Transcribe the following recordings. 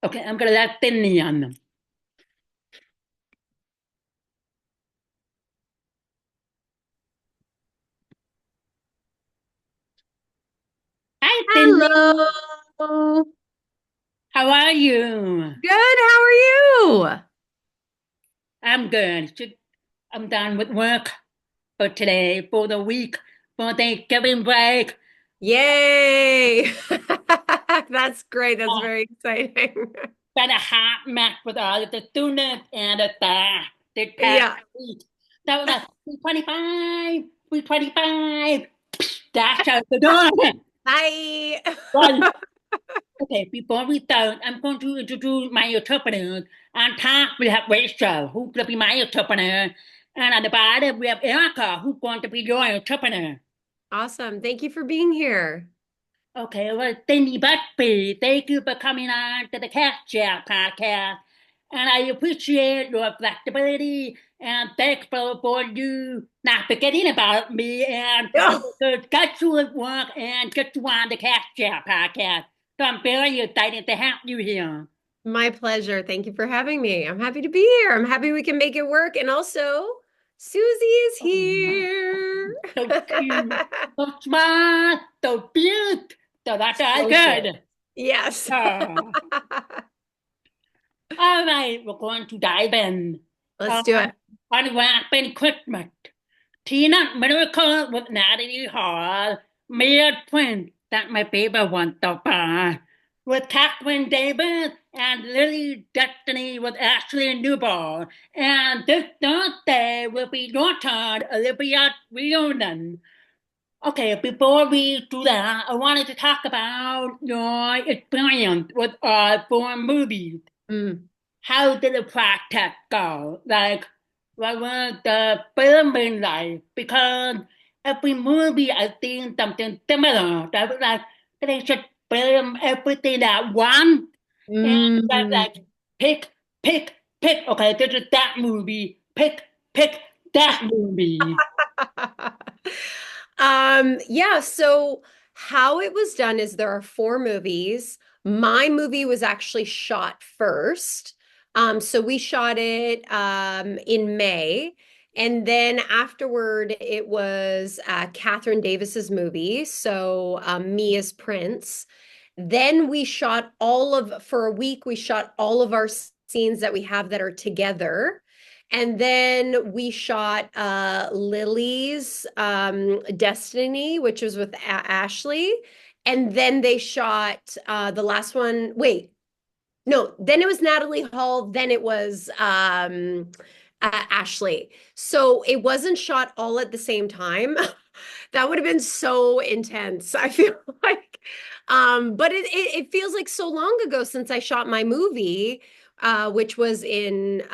Okay, I'm gonna let Tinny on. Hi, Tinny. Hello. How are you? Good. How are you? I'm good. I'm done with work for today, for the week, for Thanksgiving break. Yay. That's great. That's Uh, very exciting. Been a hot mess with all of the students and the staff this past Yeah. week. That was like 325, 325. That's out the door. Hi. Well, okay, before we start, I'm going to introduce my interpreters. On top, we have Rachel, who's going to be my interpreter. And on the bottom, we have Erica, who's going to be your interpreter. Awesome. Thank you for being here. Okay, well, Cindy Busby, thank you for coming on to the Cat Chat podcast. And I appreciate your flexibility and thanks for you not forgetting about me and Oh, to get you at work and get you on the Cat Chat podcast. So I'm very excited to have you here. my pleasure. Thank you for having me. I'm happy to be here. I'm happy we can make it work. And also, Susie is Oh my, here. so cute, so smart, so cute. So that's all So cute. good. Yes. Uh, all right, we're going to dive in. Let's Um, do it. Unwrapping Christmas. Tina Miracle with Natalie Hall. Mere Twins. That's my favorite one so far. With Kathryn Davis and Lily Destiny with Ashley Newbrough. And this Thursday will be your turn, Olivia's reunion. Okay, before we do that, I wanted to talk about your experience with foreign movies. Mm. How did the process go? Like, what was the filming like? Because every movie I've seen something similar. That was like, they should film everything at once. And that's Mm. like, pick, pick. Okay, this is that movie. Pick that movie. Yeah, so how it was done is there are four movies. My movie was actually shot first. So we shot it in May. And then afterward, it was Kathryn Davis's movie. So me as Prince. Then we shot for a week, we shot all of our scenes that we have that are together. And then we shot Lily's Destiny, which was with Ashley. And then they shot the last one. Wait, no, then it was Natalie Hall. Then it was Ashley. So it wasn't shot all at the same time. That would have been so intense. I feel like, but it feels like so long ago since I shot my movie, which was in,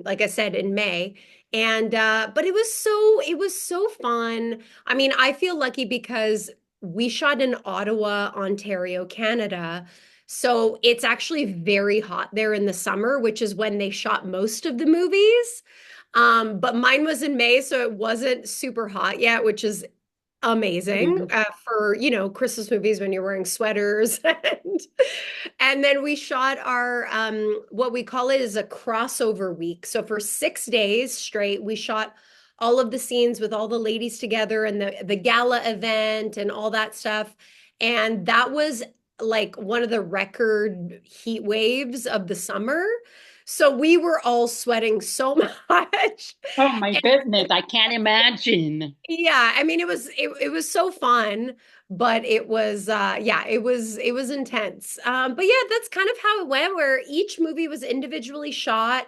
like I said, in May. And but it was so fun. I mean, I feel lucky because we shot in Ottawa, Ontario, Canada. So it's actually very hot there in the summer, which is when they shot most of the movies. But mine was in May, so it wasn't super hot yet, which is amazing for Christmas movies when you're wearing sweaters and then we shot our what we call it is a crossover week. So for 6 days straight, we shot all of the scenes with all the ladies together and the gala event and all that stuff. And that was like one of the record heat waves of the summer. So we were all sweating so much. Oh my goodness, I can't imagine. Yeah, I mean it was so fun, but it was yeah, it was intense. But yeah, that's kind of how it went where each movie was individually shot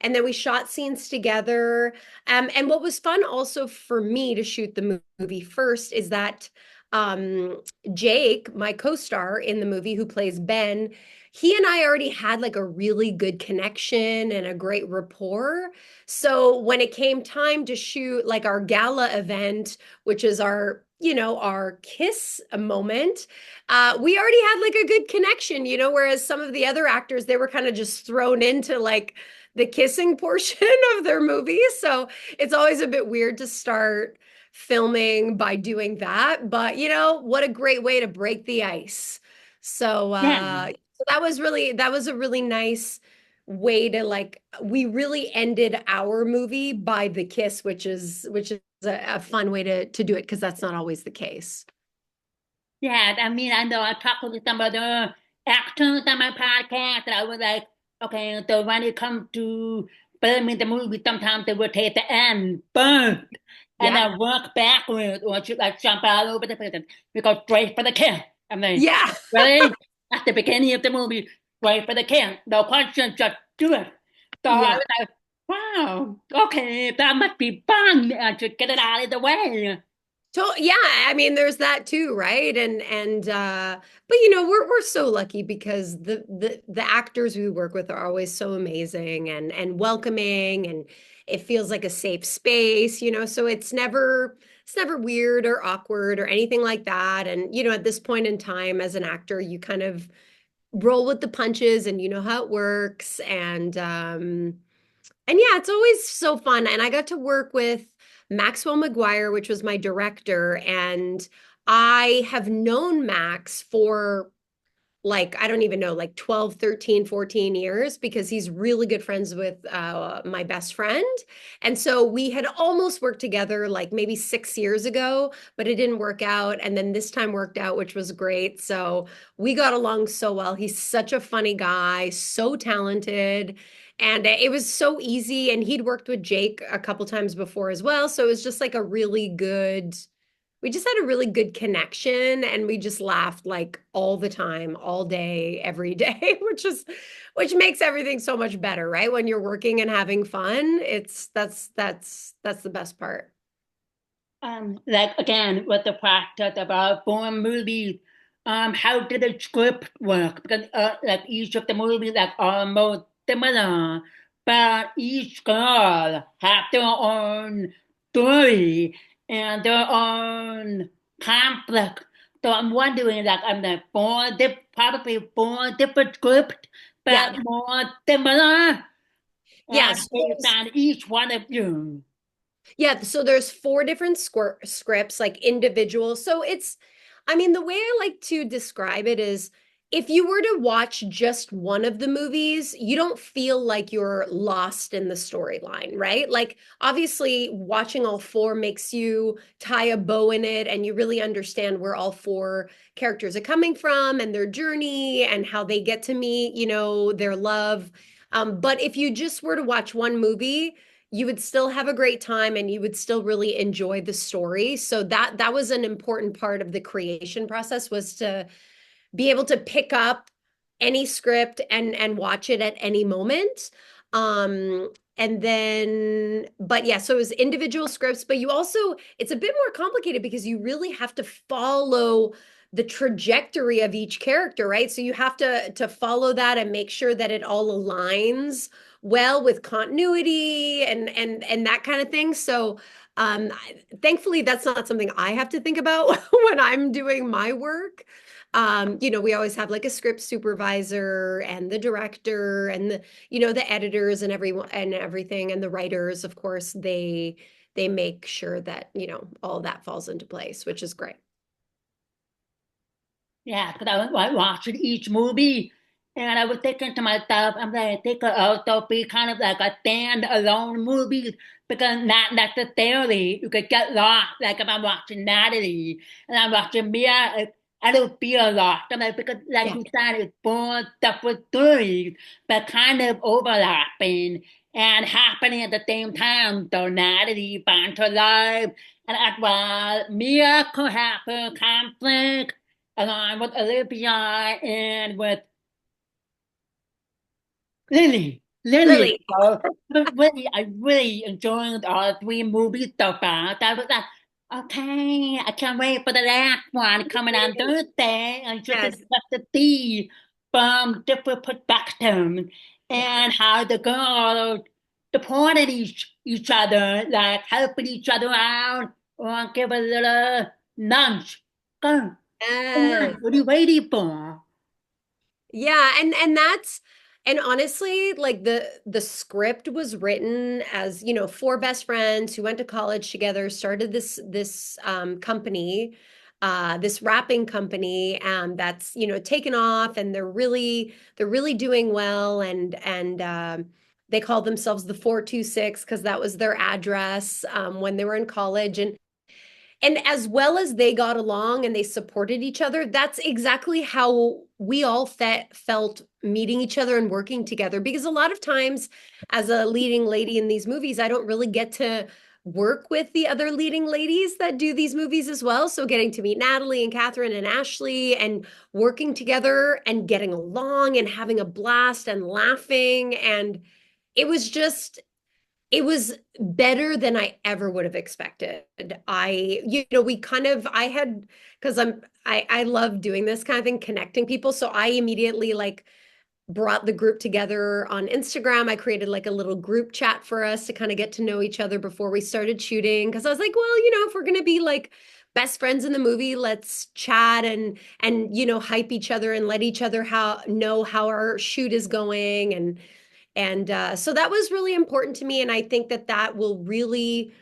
and then we shot scenes together. And what was fun also for me to shoot the movie first is that um Jake, my co-star in the movie who plays Ben, he and I already had like a really good connection and a great rapport. So when it came time to shoot like our gala event, which is our kiss moment, we already had like a good connection, whereas some of the other actors, they were kind of just thrown into like the kissing portion of their movie. So it's always a bit weird to start filming by doing that. But what a great way to break the ice. So Yeah. So that was a really nice way to like we really ended our movie by the kiss, which is a fun way to do it because that's not always the case. Yeah, I mean, I know I talked with some other actors on my podcast, and I was like, okay, so when it comes to filming the movie, sometimes they would take the end first and Yeah. then work backwards or just like jump all over the place. We go straight for the kill. I mean, Yeah. really? At the beginning of the movie, straight for the kill. No questions, just do it. So I Yeah. was like, wow, okay, that must be fun. I should get it out of the way. Yeah, I mean there's that too, right? And but you know, we're so lucky because the actors we work with are always so amazing and welcoming and it feels like a safe space, you know, so it's never weird or awkward or anything like that. And you know, at this point in time as an actor, you kind of roll with the punches and you know how it works and yeah, it's always so fun. And I got to work with Maxwell McGuire, which was my director. And I have known Max for like, I don't even know, like 12, 13, 14 years because he's really good friends with my best friend. And so we had almost worked together like maybe 6 years ago, but it didn't work out. And then this time worked out, which was great. So we got along so well. He's such a funny guy, so talented. And it was so easy. And he'd worked with Jake a couple times before as well. So it was just like a really good we just had a really good connection and we just laughed like all the time, all day, every day, which makes everything so much better, right? When you're working and having fun, it's that's the best part. Like again with the practice about foreign movies, how did the script work? Because like each of the movies like almost similar, but each girl have their own story and their own conflict. So I'm wondering, like, I'm like probably four different scripts, Yeah. but more similar, and Yes. based on each one of you. Yeah, so there's four different scripts, like individual. So it's, I mean, the way I like to describe it is if you were to watch just one of the movies, you don't feel like you're lost in the storyline, right? Like, obviously, watching all four makes you tie a bow in it and you really understand where all four characters are coming from and their journey and how they get to meet, you know, their love. But if you just were to watch one movie, you would still have a great time and you would still really enjoy the story. So that was an important part of the creation process was to be able to pick up any script and watch it at any moment. And then, but yeah, so it was individual scripts, but you also, it's a bit more complicated because you really have to follow the trajectory of each character, right? So you have to follow that and make sure that it all aligns well with continuity and that kind of thing. So um thankfully that's not something I have to think about when I'm doing my work. You know, we always have like a script supervisor and the director and the, you know, the editors and everyone and everything and the writers, of course, they make sure that, you know, all that falls into place, which is great. Yeah, because I was like watching each movie and I was thinking to myself, I'm like, they could also be kind of like a stand-alone movie because not necessarily you could get lost. Like if I'm watching Natalie and I'm watching Mia, I don't feel lost. I'm like, because like Yeah. you said, it's four separate stories, but kind of overlapping and happening at the same time. So Natalie finds her life, and as well, Mia could have her conflict along with Olivia and with Lily. Lily. So I really enjoyed all three movies so far. So I was like, okay, I can't wait for the last one coming on Thursday. I just Yes. expect to see from different perspectives and how the girls supported each other, like helping each other out or give a little nudge. Go. Yes. Yeah, what are you waiting for? Yeah, and that's and honestly, like the script was written as, you know, four best friends who went to college together, started this company. this wrapping company that's taken off, and they're really doing well, and they call themselves the 426 because that was their address when they were in college. And as well as they got along and they supported each other, that's exactly how we all felt meeting each other and working together. Because a lot of times, as a leading lady in these movies, I don't really get to work with the other leading ladies that do these movies as well. So getting to meet Natalie and Kathryn and Ashley and working together and getting along and having a blast and laughing. And it was just it was better than I ever would have expected. I had, because I love doing this kind of thing, connecting people. So I immediately like brought the group together on Instagram. I created like a little group chat for us to kind of get to know each other before we started shooting. Because I was like, well, if we're gonna be like best friends in the movie, let's chat and hype each other and let each other know how our shoot is going. And so that was really important to me, and I think that will really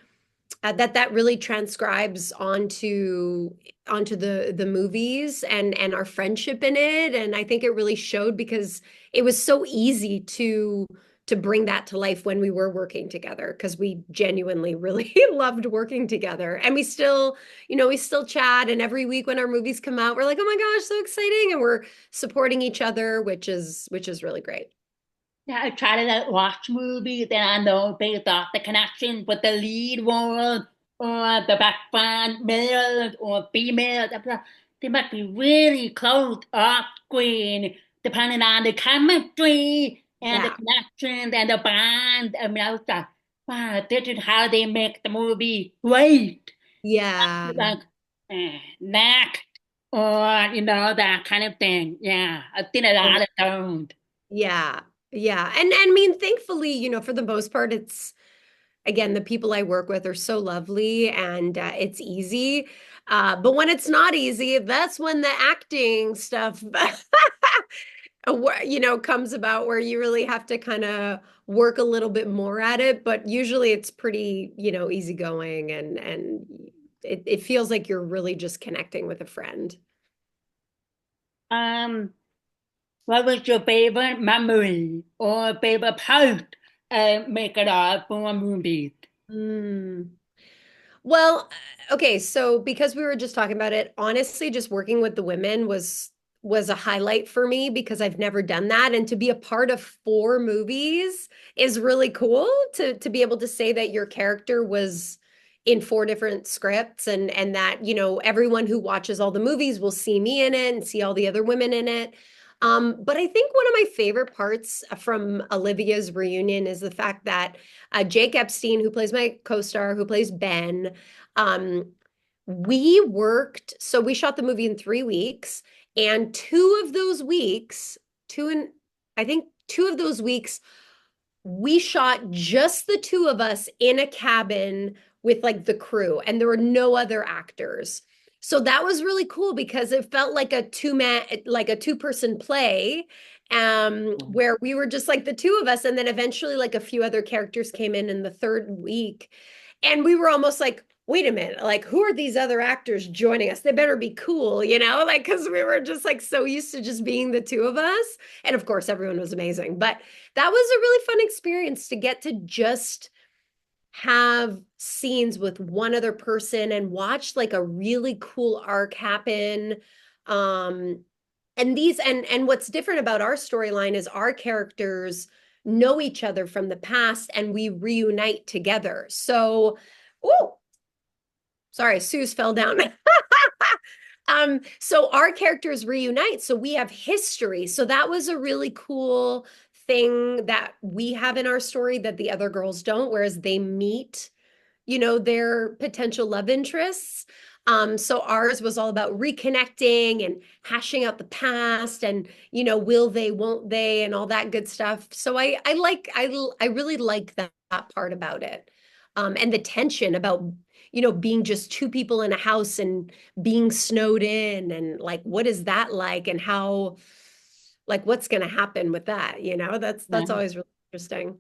that really transcribes onto the movies and our friendship in it. And I think it really showed because it was so easy to bring that to life when we were working together, because we genuinely really loved working together. And we still chat, and every week when our movies come out, we're like, oh my gosh, so exciting, and we're supporting each other, which is really great. Yeah, I tried to watch movies and I know they thought the connection with the lead role or the background male or female, they must be really close off screen, depending on the chemistry and the Yeah. connections and the bond. I mean, I was like, wow, this is how they make the movie great. Yeah. Like, next, or, that kind of thing. Yeah, I've seen a lot of those. Yeah. Yeah. And I mean, thankfully, for the most part, it's again, the people I work with are so lovely, and it's easy. But when it's not easy, that's when the acting stuff comes about, where you really have to kind of work a little bit more at it. But usually it's pretty, easygoing, and it feels like you're really just connecting with a friend. Um, what was your favorite memory or favorite part make it up for a movie? Mm. Well, okay, so because we were just talking about it, honestly, just working with the women was a highlight for me, because I've never done that, and to be a part of four movies is really cool, to be able to say that your character was in four different scripts, and that, everyone who watches all the movies will see me in it and see all the other women in it. But I think one of my favorite parts from Olivia's reunion is the fact that Jake Epstein, who plays my co-star, who plays Ben, um, so we shot the movie in 3 weeks, and I think 2 of those weeks, we shot just the two of us in a cabin with like the crew, and there were no other actors. So that was really cool because it felt like a two-person play, where we were just like the two of us, and then eventually like a few other characters came in the third week, and we were almost like, wait a minute, like who are these other actors joining us? They better be cool, like because we were just like so used to just being the two of us. And of course, everyone was amazing, but that was a really fun experience to get to just have scenes with one other person and watch like a really cool arc happen. Um, and what's different about our storyline is our characters know each other from the past, and we reunite together. So, oh, sorry, Sue's fell down. So our characters reunite, so we have history. So that was a really cool thing that we have in our story that the other girls don't, whereas they meet, their potential love interests. So ours was all about reconnecting and hashing out the past, and, will they, won't they, and all that good stuff. So I really like that part about it. And the tension about, being just two people in a house and being snowed in, and like, what is that like, and how, like, what's going to happen with that? That's always really interesting.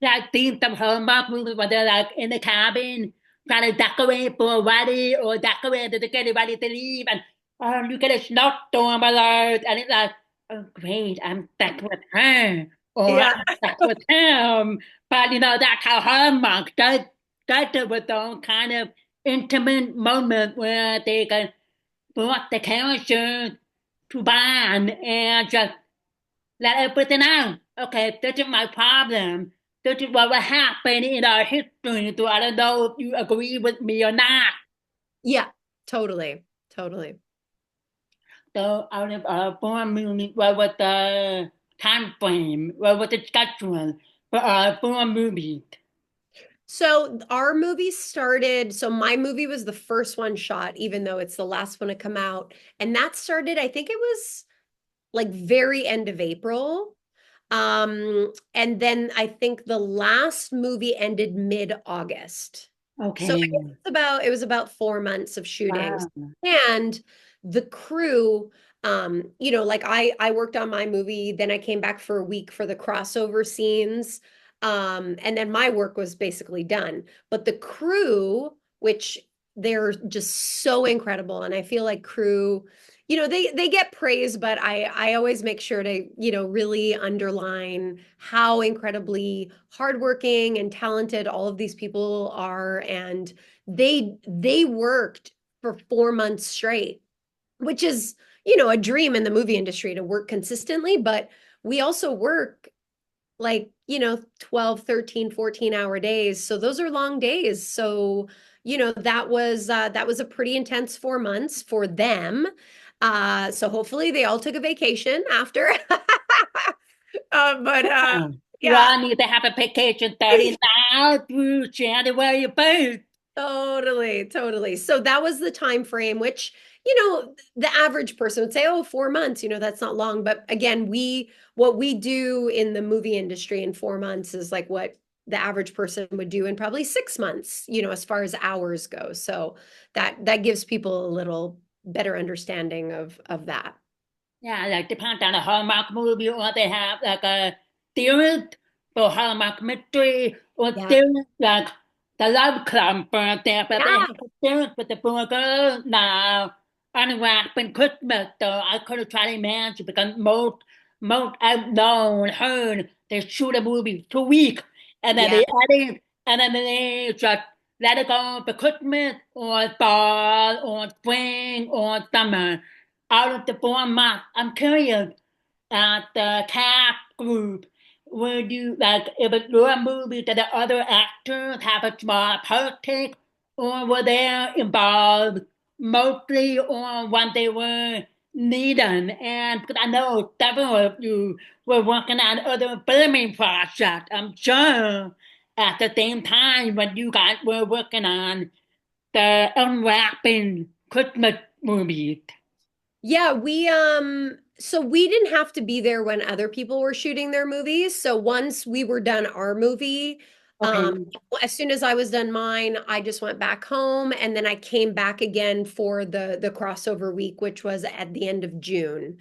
That scene of Hallmark movie where they're like in the cabin trying to decorate for a wedding or decorate to get ready to leave, and you get a snowstorm alert, and it's like, oh great, I'm stuck with her or Yeah. I'm stuck with him. But that's how Hallmark does it with their own kind of intimate moment where they can put the characters to bond and just let everything out. Okay, this is my problem. This is what will happen in our history. So I don't know if you agree with me or not. Yeah, totally. Totally. So out of four movies, what was the time frame? What was the schedule for four movies? So our movie started, so my movie was the first one shot, even though it's the last one to come out. And that started, I think it was like very end of April. And then I think the last movie ended mid-August. So Okay. it was about 4 months of shootings. Wow. And the crew, like I worked on my movie, then I came back for a week for the crossover scenes. And then my work was basically done. But the crew, which they're just so incredible, and I feel like crew, they get praise, but I always make sure to, really underline how incredibly hardworking and talented all of these people are. And they worked for 4 months straight, which is, a dream in the movie industry to work consistently, but we also work like, 12, 13, 14-hour days. So those are long days. So, that was a pretty intense 4 months for them. So hopefully they all took a vacation after. But You yeah. all need to have a vacation starting now through January 1st. Totally, totally. So that was the time frame, which, the average person would say, oh, 4 months, that's not long. But again, what we do in the movie industry in 4 months is like what the average person would do in probably 6 months, as far as hours go. So that gives people a little better understanding of that. Yeah, like depends on the Hallmark movie, or they have like a series for Hallmark mystery, or Yeah. series like the Love Club, for example. They have Yeah. a series with the four girls now, UnWrapping Christmas. So I couldn't try to imagine because most I've known, heard, they shoot a movie 2 weeks, and then Yeah. they edit, and then they just let it go for Christmas, or fall, or spring, or summer out of the 4 months. I'm curious, at the cast group, would you like if it's your movie that the other actors have a small part take, or were they involved mostly on when they were leading? And because I know several of you were working on other filming projects, I'm sure at the same time when you guys were working on the unwrapping Christmas movies. Yeah, so we didn't have to be there when other people were shooting their movies. So once we were done our movie, Okay. as soon as I was done mine, I just went back home and then I came back again for the crossover week, which was at the end of June.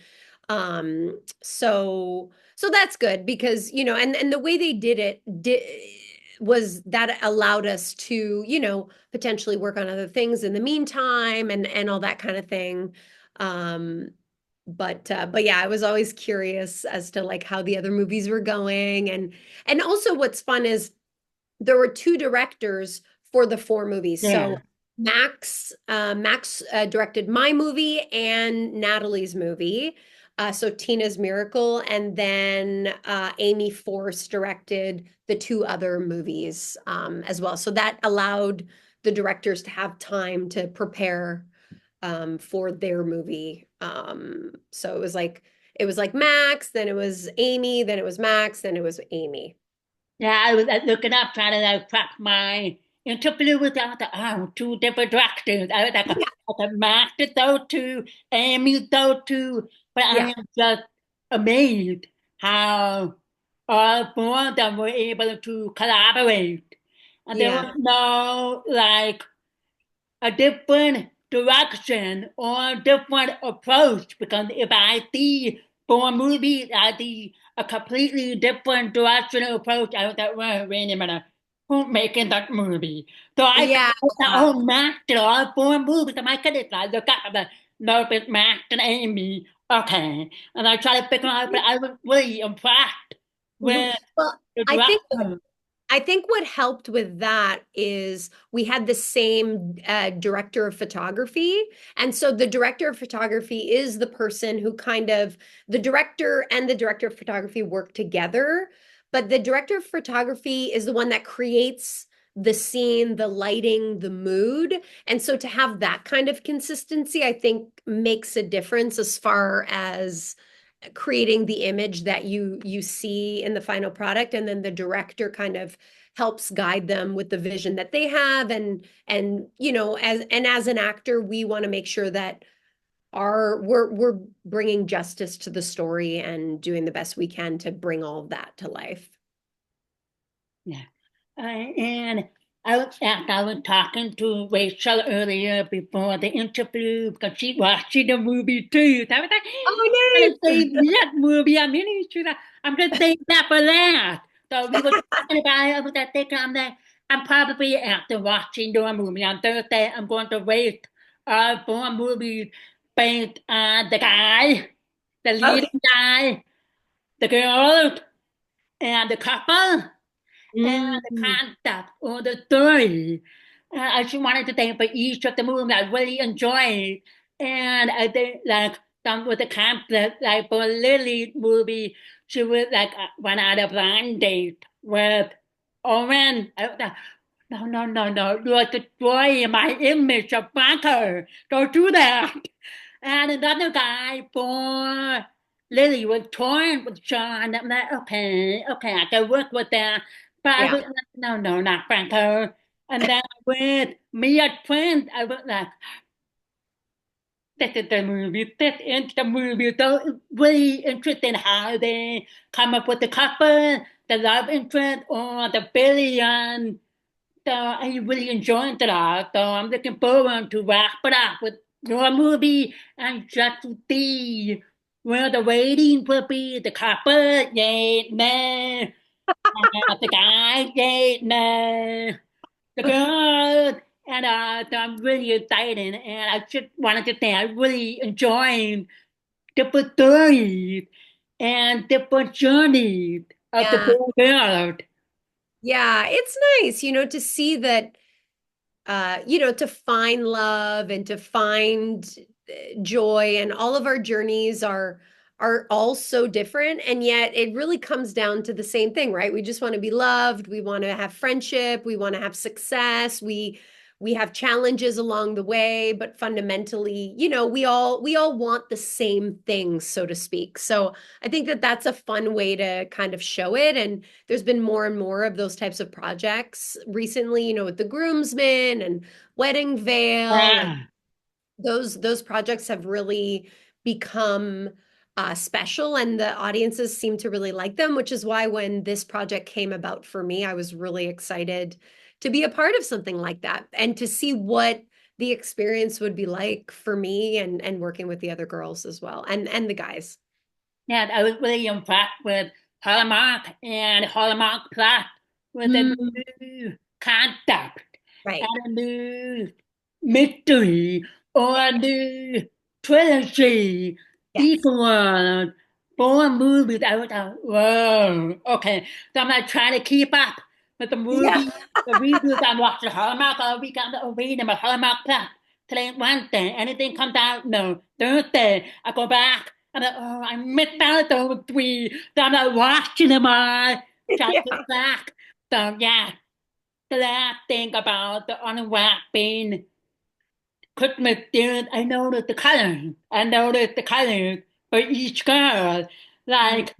So that's good because, and the way they did it was that allowed us to, potentially work on other things in the meantime and all that kind of thing. Um, but yeah, I was always curious as to like how the other movies were going. And also what's fun is there were two directors for the four movies. Yeah. So Max directed my movie and Natalie's movie. So Tina's Miracle, and then Amy Force directed the two other movies as well. So that allowed the directors to have time to prepare for their movie. So it was like Max, then it was Amy, then it was Max, then it was Amy. Yeah, I was looking up trying to like track my interview with the other two different directors. I was like a master those two, Amy those two, but I Yeah, am just amazed how all four of them were able to collaborate. And there yeah, was no like a different direction or different approach because if I see four movies, I see a completely different directional approach. I was like, wait a minute. who making that movie. So I Yeah. Matt did all four movies. And I couldn't like look up and no, it's Matt and Amy. Okay. And I try to figure out, but I was really impressed with Well, the I think director. I think what helped with that is we had the same director of photography. And so the director of photography is the person who kind of, the director and the director of photography work together. But the director of photography is the one that creates the scene, the lighting, the mood. And so to have that kind of consistency, I think makes a difference as far as creating the image that you see in the final product, and then the director kind of helps guide them with the vision that they have. And as an actor, we want to make sure that we're bringing justice to the story and doing the best we can to bring all of that to life. Yeah. And I was talking to Rachel earlier before the interview because she watching the movie too. So I was like, I'm Oh, gonna nice. save that movie. I'm gonna save that for last. So we were talking about it. I was like, thinking, I'm probably after watching the movie on Thursday, I'm going to wait for a movie based on the guy, the Okay. leading guy, the girl, and the couple and the Mm, concept or the story. I just wanted to thank for each of the movies I really enjoyed. And I think like some with the concept, like for Lily movie, she was like went on a blind date with Owen. I was like, no, no, no, no, you're destroying my image of Franco. Don't do that. And another guy for Lily was torn with Sean. I'm like, okay, okay, I can work with that. But I yeah. was like, no, no, not Franco. And then with Mia Twins, I was like, this is the movie, this is the movie. So it's really interesting how they come up with the couple, the love interest, or the billion. So I really enjoyed it all. So I'm looking forward to wrap it up with your movie and just to see where the ratings will be. The couple, yay, no. The guy, yay, no. The girl, and so I'm really excited. And I just wanted to say I really enjoyed different stories and different journeys of the Yeah. poor girl. Yeah, it's nice, to see that to find love and to find joy, and all of our journeys are all so different, and yet it really comes down to the same thing, right? We just want to be loved, we want to have friendship, we want to have success, we have challenges along the way, but fundamentally, we all want the same things, so to speak. So I think that that's a fun way to kind of show it. And there's been more and more of those types of projects recently, with the groomsmen and wedding veil, and Yeah. those projects have really become special, and the audiences seem to really like them, which is why when this project came about for me, I was really excited to be a part of something like that and to see what the experience would be like for me, and working with the other girls as well, and the guys. Yeah, I was really impressed with Hallmark and Hallmark Plus with a Mm, new concept right. and a new mystery or a new trilogy Yes. equal four movies. I was like, whoa, okay. So I'm like trying to keep up with the Yeah. movie, the reviews. I'm watching Hallmark all weekend, reading about Hallmark Plus. Today, Wednesday, anything comes out? No. Thursday, I go back. I'm like, oh, I missed out those three. So I'm like watching them all, trying to Yeah. get back. So yeah, the last thing about the unwrapping Christmas dude, I noticed the colors. I noticed the colors for each girl. Like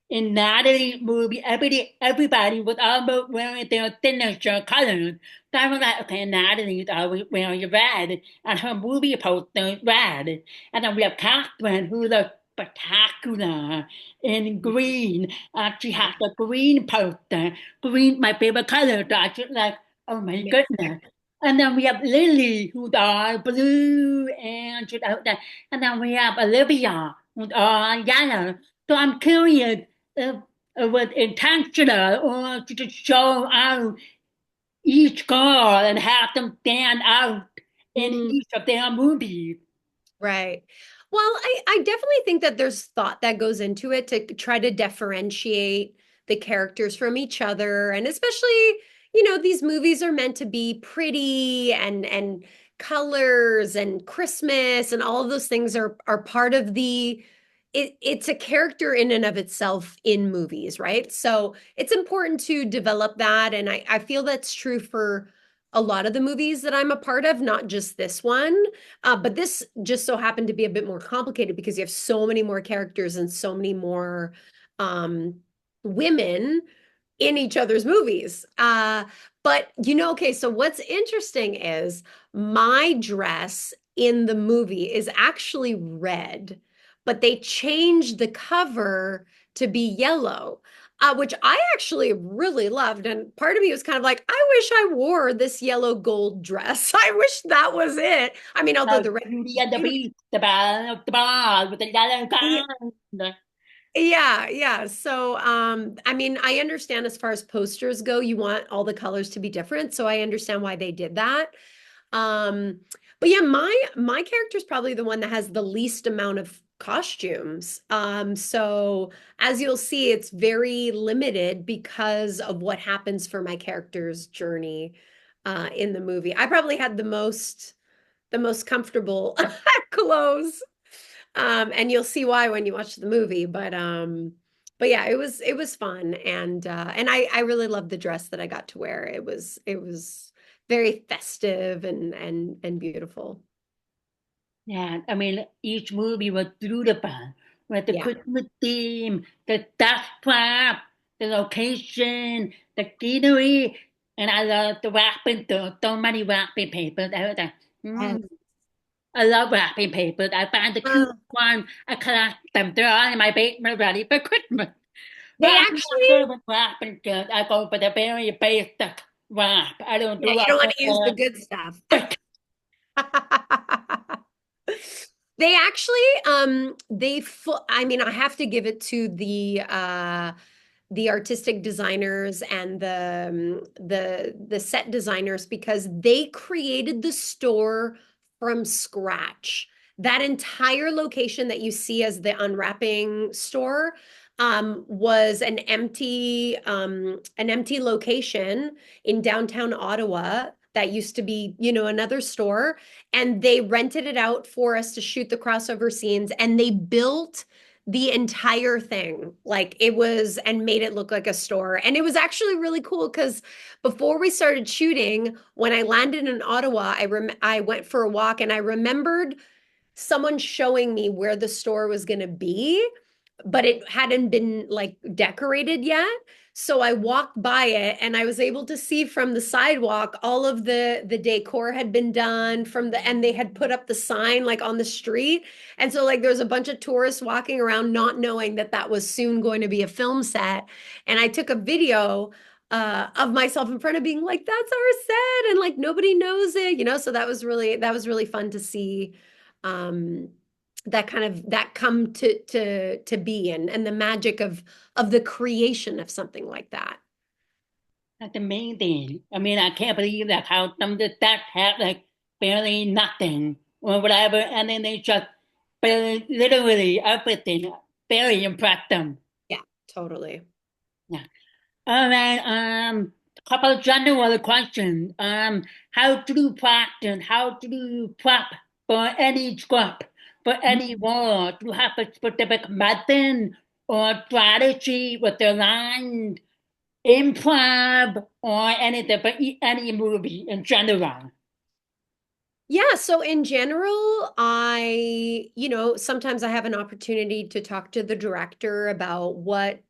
in Natalie's movie, everybody was almost wearing their signature colors. So I was like, okay, Natalie's always wearing red, and her movie poster is red. And then we have Kathryn, who looks spectacular in green. She has a green poster. Green, my favorite color. So I just like, oh my Yeah. goodness. And then we have Lily, who's all blue and she's out there. And then we have Olivia, who's all yellow. So I'm curious if it was intentional or to just show out each girl and have them stand out in Mm. each of their movies. Right. Well, I definitely think that there's thought that goes into it to try to differentiate the characters from each other. And especially, these movies are meant to be pretty and colors and Christmas and all of those things are part of it's a character in and of itself in movies, right? So it's important to develop that. And I feel that's true for a lot of the movies that I'm a part of, not just this one. But this just so happened to be a bit more complicated because you have so many more characters and so many more um, women in each other's movies. But okay, so what's interesting is my dress in the movie is actually red, but they changed the cover to be yellow. Which I actually really loved. And part of me was kind of like, I wish I wore this yellow gold dress. I wish that was it. I mean, although Like the red Beauty is and the beautiful. Beast, the ball with the yellow gun. Yeah, yeah. So, I mean, I understand as far as posters go, you want all the colors to be different. So I understand why they did that. Um, but yeah, my character is probably the one that has the least amount of costumes. So as you'll see, it's very limited because of what happens for my character's journey in the movie. I probably had the most comfortable clothes. And you'll see why when you watch the movie. But yeah, it was fun, and I really loved the dress that I got to wear. It was very festive and beautiful. Yeah, I mean, each movie was beautiful with the Yeah. Christmas theme, the dust trap, the location, the scenery, and I love the wrapping, so many wrapping papers. I was like, Yes. I love wrapping papers. I find the cute Uh, one. I collect them. They're all in my basement ready for Christmas. But they I'm not actually, good with wrapping good. I go for the very basic wrap. I don't yeah, do you all don't want to use the the good stuff. quick. They actually, I mean, I have to give it to the artistic designers and the set designers because they created the store from scratch. That entire location that you see as the unwrapping store was an empty location in downtown Ottawa that used to be, another store, and they rented it out for us to shoot the crossover scenes, and they built the entire thing like it was and made it look like a store. And it was actually really cool because before we started shooting, when I landed in Ottawa, I went for a walk and I remembered someone showing me where the store was going to be, but it hadn't been like decorated yet. So I walked by it and I was able to see from the sidewalk all of the decor had been done and they had put up the sign like on the street. And so like there's a bunch of tourists walking around not knowing that that was soon going to be a film set. And I took a video of myself in front of being like, that's our set, and like nobody knows it. So that was really fun to see um that come to be, and the magic of the creation of something like that. That's amazing. I mean, I can't believe that how some of the staff have like barely nothing or whatever, and then they just barely, literally everything. Very impressive. Yeah, totally. Yeah. All right. Couple of general questions. How do you practice? How do you prep for any script, for any role? Do you have a specific method or strategy with the lines, improv, or anything for any movie in general? Yeah, so in general, sometimes I have an opportunity to talk to the director about what,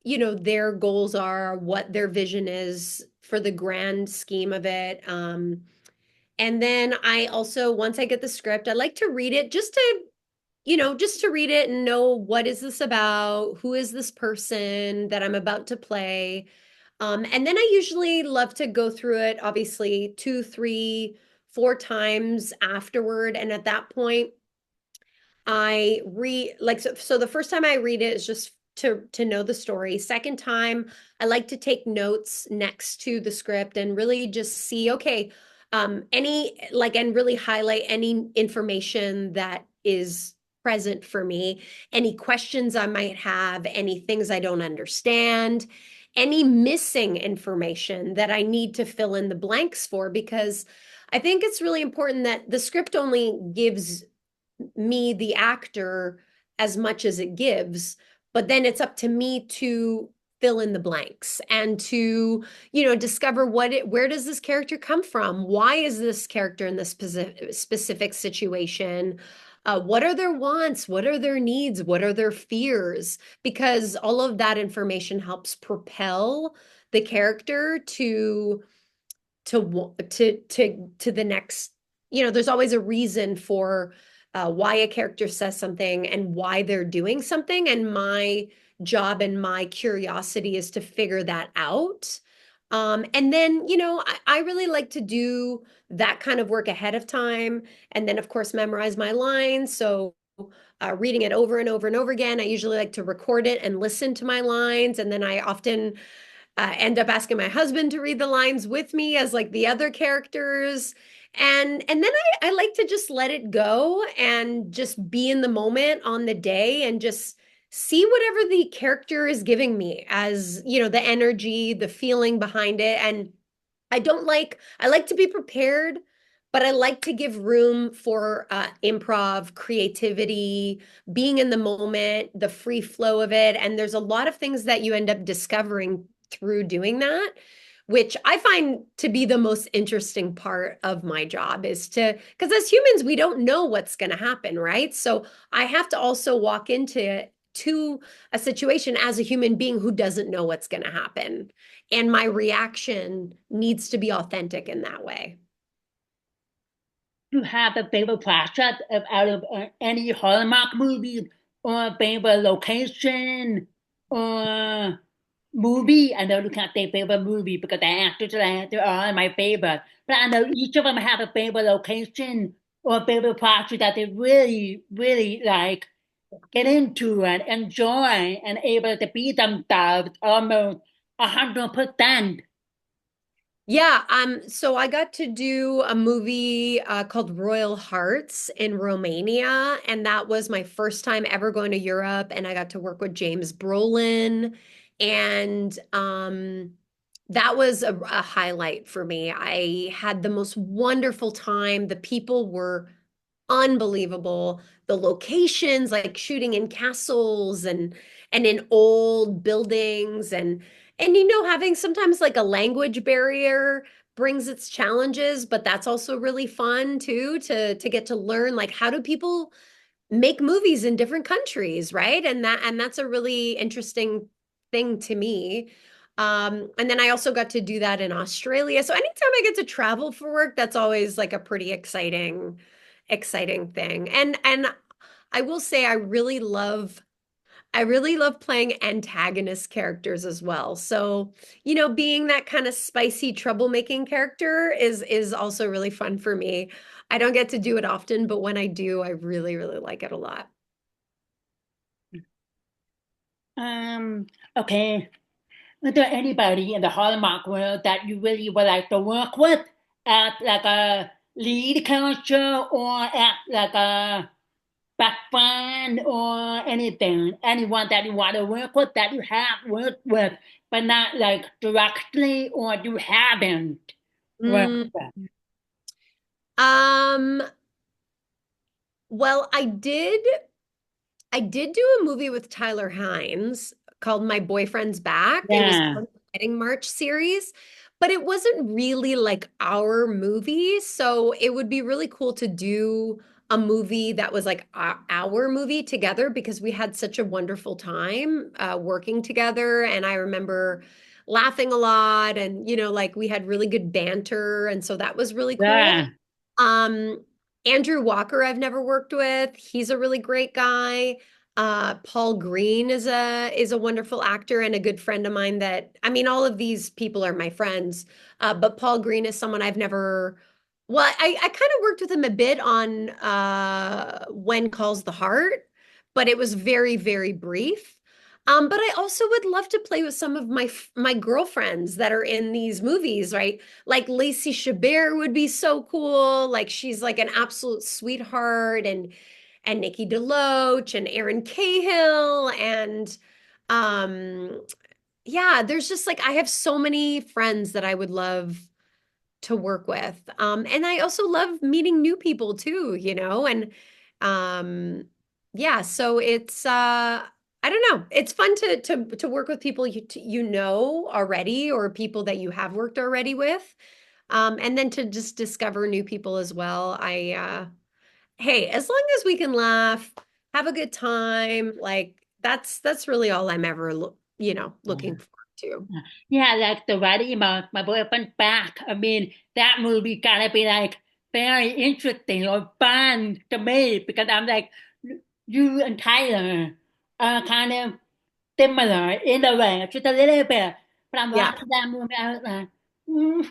their goals are, what their vision is for the grand scheme of it. And then I also, once I get the script, I like to read it just to read it and know what is this about? Who is this person that I'm about to play? And then I usually love to go through it, obviously, 2, 3, 4 times afterward. And at that point, I read like so the first time I read it is just to know the story. Second time, I like to take notes next to the script and really just see, okay, any like and really highlight any information that is present for me, any questions I might have, any things I don't understand, any missing information that I need to fill in the blanks for, because I think it's really important that the script only gives me, the actor, as much as it gives, but then it's up to me to fill in the blanks and to, discover where does this character come from? Why is this character in this specific situation? What are their wants? What are their needs? What are their fears? Because all of that information helps propel the character to the next. There's always a reason for why a character says something and why they're doing something, and my job and my curiosity is to figure that out. And then, I really like to do that kind of work ahead of time, and then of course memorize my lines. So reading it over and over and over again. I usually like to record it and listen to my lines, and then I often end up asking my husband to read the lines with me as like the other characters. And then I like to just let it go and just be in the moment on the day and just see whatever the character is giving me as, the energy, the feeling behind it. And I like to be prepared, but I like to give room for improv, creativity, being in the moment, the free flow of it. And there's a lot of things that you end up discovering through doing that, which I find to be the most interesting part of my job is because as humans, we don't know what's going to happen, right? So I have to also walk into a situation as a human being who doesn't know what's going to happen. And my reaction needs to be authentic in that way. You have a favorite project out of any Hallmark movie or favorite location or movie? I know you can't say favorite movie because the actors are all my favorite, but I know each of them have a favorite location or favorite project that they really, really like get into and enjoy and able to be themselves almost 100%. Yeah, so I got to do a movie called Royal Hearts in Romania, and that was my first time ever going to Europe, and I got to work with James Brolin, and that was a highlight for me. I had the most wonderful time. The people were unbelievable. The locations, like shooting in castles and in old buildings, and having sometimes like a language barrier brings its challenges, but that's also really fun too, to get to learn, like, how do people make movies in different countries, right? And that's a really interesting thing to me. And then I also got to do that in Australia. So anytime I get to travel for work, that's always like a pretty exciting thing. And I will say I really love playing antagonist characters as well. So, being that kind of spicy troublemaking character is also really fun for me. I don't get to do it often, but when I do, I really, really like it a lot. Um, okay. Is there anybody in the Hallmark world that you really would like to work with as like a lead character or as like a background or anything? Anyone that you want to work with that you have worked with, but not like directly or you haven't worked Mm, with? um, well, I did do a movie with Tyler Hynes called My Boyfriend's Back. It was Yeah, on the Wedding March series, but it wasn't really like our movie. So it would be really cool to do a movie that was like our movie together because we had such a wonderful time working together. And I remember laughing a lot and, like we had really good banter. And so that was really cool. yeah. Um, Andrew Walker, I've never worked with. He's a really great guy. Paul Green is a wonderful actor and a good friend of mine that, I mean, all of these people are my friends. But Paul Green is someone I've never, well, I kind of worked with him a bit on When Calls the Heart, but it was very, very brief. But I also would love to play with some of my girlfriends that are in these movies, right? Like Lacey Chabert would be so cool. Like she's like an absolute sweetheart, and Nikki DeLoach and Erin Cahill and um yeah, there's just like I have so many friends that I would love to work with. And I also love meeting new people too, and um yeah, so it's I don't know. It's fun to work with people you know already or people that you have worked already with. And then to just discover new people as well. Hey, as long as we can laugh, have a good time, like that's really all I'm ever looking forward to. Yeah, like the writing about my boyfriend back. I mean, that movie gotta be like very interesting or fun to me because I'm like, you and Tyler are kind of similar in a way, just a little bit. But I'm Yeah. watching that movie, I was like, mm,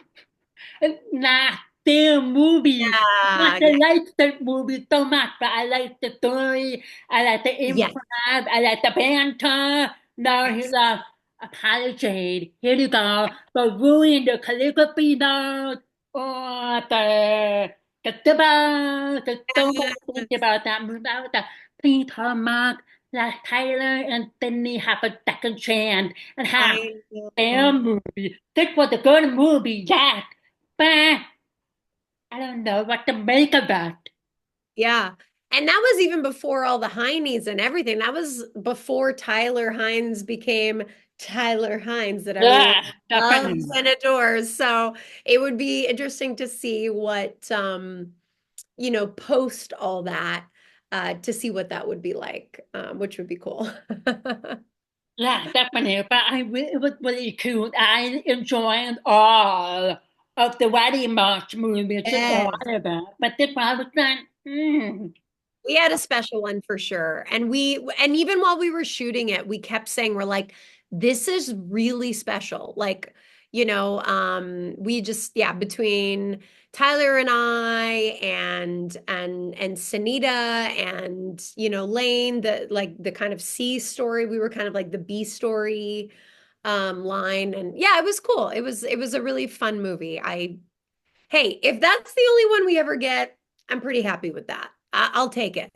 nah, the movie. Not Yeah, I yeah. like the movie so much, but I like the story. I like the Yes. improv. I like the banter. No, he's Yes. a apology. Here you go. But ruin the calligraphy notes or the so much think Yes. about that movie. I was like, please, Hallmark, let Tyler and Sydney have a second chance and have I their know. movie. This was a good movie, yes. But I don't know what to make of that. Yeah. And that was even before all the Heinies and everything. That was before Tyler Hines became Tyler Hines that everyone Yeah, loves definitely. and adores. So it would be interesting to see what post all that, to see what that would be like, which would be cool. Yeah, definitely. But it was really cool. I enjoyed all of the Wedding March movies, just all Yes. of it. But this one I was like, mm, We had a special one for sure. And even while we were shooting it, we kept saying, we're like, this is really special. Like, we just, yeah, between Tyler and I and Sanita and, Lane, the kind of C story, we were kind of like the B story line. And yeah, it was cool. It was a really fun movie. Hey, if that's the only one we ever get, I'm pretty happy with that. I'll take it.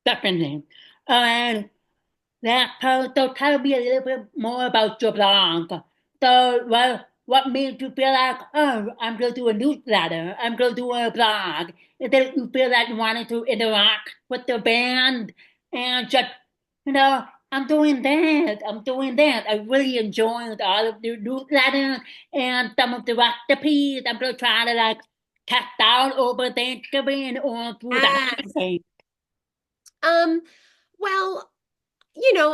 definitely. And that part, so tell me a little bit more about your blog. So, well, what made you feel like, oh, I'm going to do a newsletter, I'm going to do a blog? Did you feel like you wanted to interact with the band and just, I'm doing that, I'm doing that. I really enjoyed all of the newsletters and some of the recipes. I'm going to try to like test out over Thanksgiving or through the Yes. holidays. Um, well,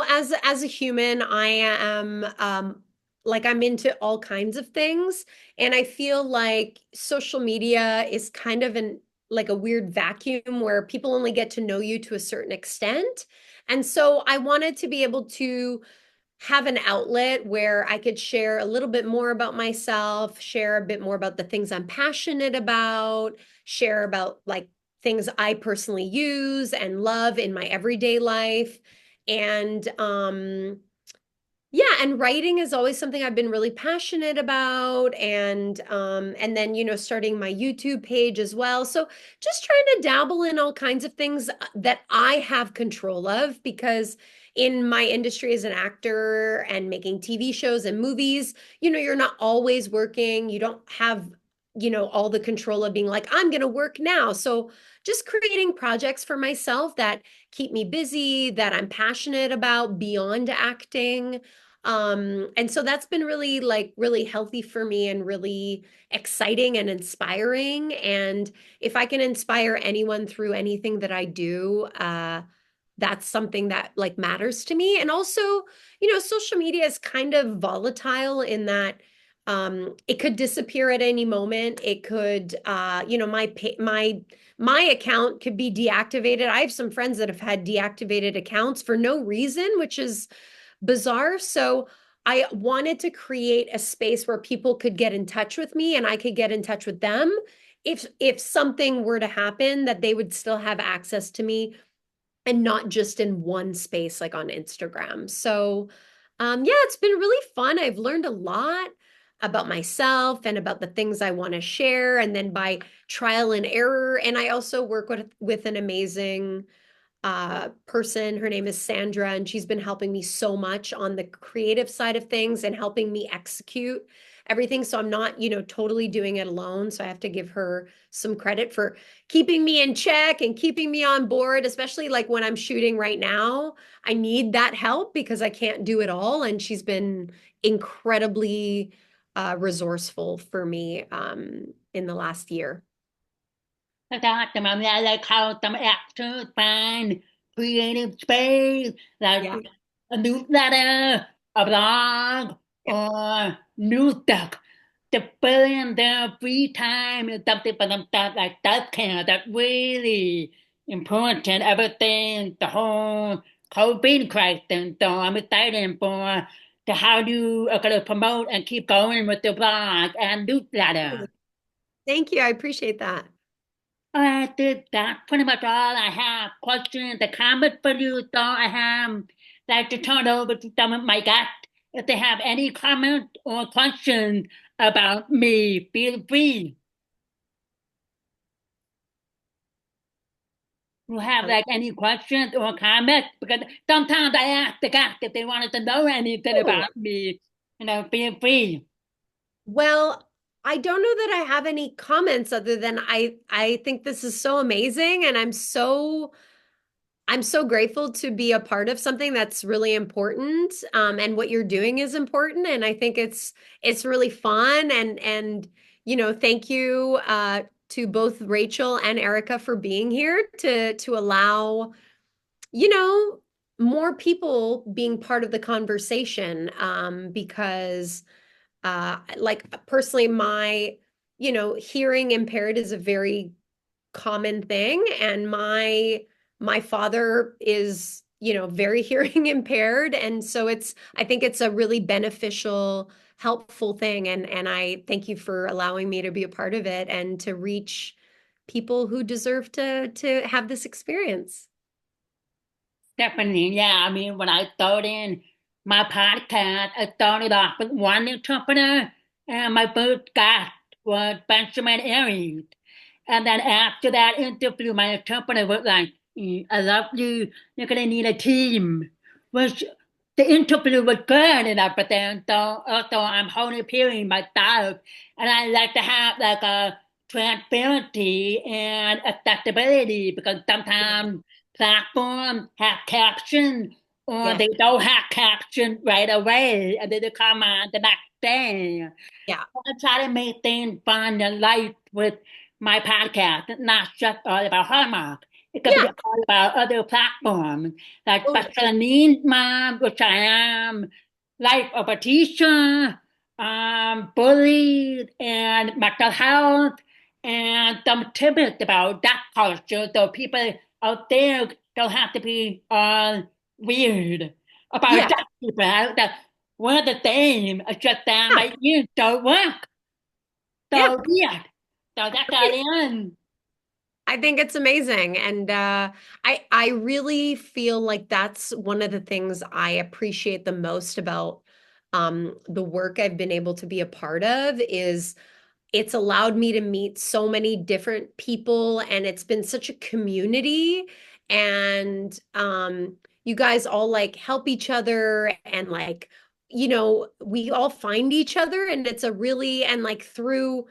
as a human, I am like I'm into all kinds of things, and I feel like social media is kind of an like a weird vacuum where people only get to know you to a certain extent. And so I wanted to be able to have an outlet where I could share a little bit more about myself, share a bit more about the things I'm passionate about, share about like things I personally use and love in my everyday life. And yeah, and writing is always something I've been really passionate about, and then starting my YouTube page as well. So just trying to dabble in all kinds of things that I have control of, because in my industry as an actor and making TV shows and movies, you're not always working. You don't have all the control of being like, I'm going to work now. So just creating projects for myself that keep me busy, that I'm passionate about beyond acting. And so that's been really like really healthy for me and really exciting and inspiring. And if I can inspire anyone through anything that I do, that's something that like matters to me. And also, social media is kind of volatile in that it could disappear at any moment. It could my account could be deactivated. I have some friends that have had deactivated accounts for no reason, which is bizarre. So I wanted to create a space where people could get in touch with me and I could get in touch with them if something were to happen, that they would still have access to me and not just in one space like on Instagram. So, yeah, it's been really fun. I've learned a lot about myself and about the things I want to share, and then by trial and error. And I also work with an amazing person. Her name is Sandra, and she's been helping me so much on the creative side of things and helping me execute everything. So I'm not, totally doing it alone. So I have to give her some credit for keeping me in check and keeping me on board, especially like when I'm shooting right now. I need that help because I can't do it all. And she's been incredibly resourceful for me in the last year. That mà là like how some actors find creative space, like Yeah. a newsletter, a blog, Yeah. or news stuff. To fill in their free time and something for themselves like that kind that's really important. Everything, the whole COVID crisis. So I'm excited for to how you are going to promote and keep going with the blog and newsletter. Thank you. I appreciate that. I did that. Pretty much all I have. Questions, the comments for you, so I have like to turn over to some of my guests. If they have any comments or questions about me, feel free. You have Oh, like any questions or comments? Because sometimes I ask the guests if they wanted to know anything cool. about me. Feel free. Well, I don't know that I have any comments other than I think this is so amazing, and I'm so grateful to be a part of something that's really important. And what you're doing is important, and I think it's really fun, and thank you to both Rachel and Erica for being here to allow you know more people being part of the conversation, because like personally my hearing impaired is a very common thing, and my father is very hearing impaired, and so I think it's a really beneficial, helpful thing, and I thank you for allowing me to be a part of it and to reach people who deserve to have this experience. Definitely, yeah. I mean, when I started my podcast, I started off with one interpreter, and my first guest was Benjamin Aries. And then after that interview, my interpreter was like, I love you, you're gonna need a team. Which the interview was good and everything, so also I'm holding hearing myself, and I like to have like a transparency and accessibility because Yeah. sometimes platforms have caption or Yeah. they don't have caption right away and they come on the next day. Yeah. I try to make things fun and light with my podcast. It's not just all about Hallmark. It could be Yeah. all about other platforms like Totally. Special Needs Mom, which I am, Life of a Teacher, Bullied, and mental health, and some tidbits about that culture so people out there don't have to be all weird about Yeah. that people out there. We're the same, it's just that Yeah. my ears don't work. Yeah. So weird. So that's all in. I think it's amazing. And I really feel like that's one of the things I appreciate the most about the work I've been able to be a part of is it's allowed me to meet so many different people, and it's been such a community. And you guys all like help each other, and like we all find each other, and it's a really, and like through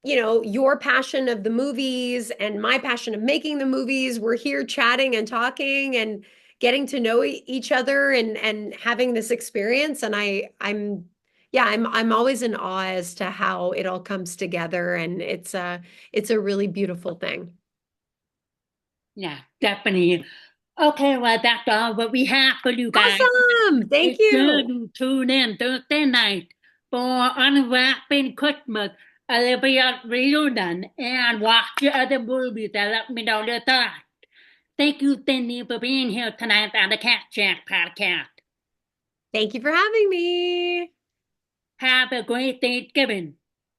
your passion of the movies and my passion of making the movies, we're here chatting and talking and getting to know each other, and having this experience. And I'm yeah, I'm always in awe as to how it all comes together, and it's a really beautiful thing. Yeah, definitely. Okay, well, that's all what we have for you guys. Awesome. Thank Make sure you. you tune in Thursday night for Unwrapping Christmas, Olivia's reunion, and watch your other movies and let me know your thoughts. Thank you, Cindy, for being here tonight on the Cat Chat podcast. Thank you for having me. Have a great Thanksgiving.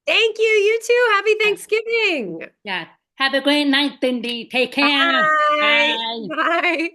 Thank you. You too. Happy Thanksgiving. Yeah. Have a great night, Cindy. Take care. Bye. Bye. Bye.